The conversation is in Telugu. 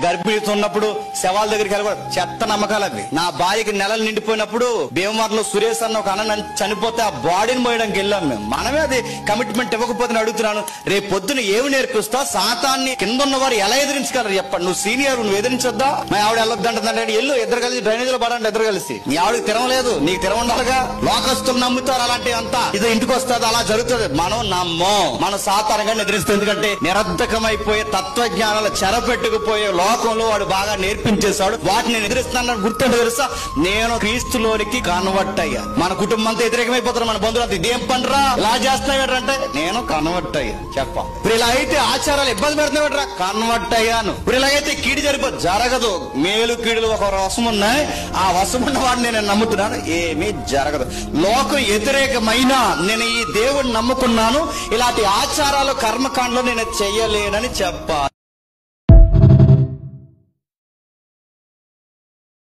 గర్భిణీతో ఉన్నప్పుడు శవాల దగ్గరికి వెళ్ళకూడదు. చెత్త నమ్మకాలు అవి. నా భార్యకి నెలలు నిండిపోయినప్పుడు భీమవరంలో సురేష్ అన్న ఒక అన్న చనిపోతే ఆ బాడీని మోయడానికి వెళ్ళాం మేము. మనమే అది కమిట్మెంట్ ఇవ్వకపోతే అడుగుతున్నాను, రేపు పొద్దున ఏమి నేర్పిస్తా? సాతాన్ని కింద ఉన్న వారు ఎలా ఎదిరించగలరు చెప్పండి. నువ్వు సీనియర్, నువ్వు ఎదిరించొద్దా? మా ఆవిడ వెళ్ళొద్దంటే ఎల్లు, ఇద్దరు కలిసి డ్రైనేజీలో పడండి, ఇద్దరు కలిసి. నీ ఆవిడకి తిరగలేదు, నీకు తిరగండాలిగా. లోకస్తులు నమ్ముతారు అలాంటి అంతా, ఇది ఇంటికి వస్తుంది, అలా జరుగుతుంది. మనం నమ్మం, మనం సాతానంగా ఎదిరిస్తాం. ఎందుకంటే నిరర్ధకమైపోయే తత్వజ్ఞానాలు చెరపెట్టుకుపోయే లోకంలో వాడు బాగా నేర్పించేశాడు. వాటిని నేను ఎదిరిస్తున్నాను గుర్తుంటే తెలుసా? నేను క్రీస్తులోనికి కన్వర్ట్ అయ్యా. మన కుటుంబం అంతా వ్యతిరేకమైపోతారు, మన బంధువులు ఇదేం పనిరా ఇలా చేస్తున్నావేంటే నేను కన్వర్ట్ అయ్యా. చెప్ప ఇప్పుడు ఇలా అయితే ఆచారాలు ఇబ్బంది పెడుతున్నావేట్రా? కన్వర్ట్ అయ్యాను. ఇప్పుడు ఇలాగైతే కీడు జరిపోదు, జరగదు. మేలు కీడులు ఒక వశం ఉన్నాయి, ఆ వశం ఉన్న వాడిని నేను నమ్ముతున్నాను, ఏమీ జరగదు. లోకం వ్యతిరేకమైన నేను ఈ దేవుడిని నమ్ముకున్నాను, ఇలాంటి ఆచారాలు కర్మకాండలో నేను చెయ్యలేనని చెప్పాలి.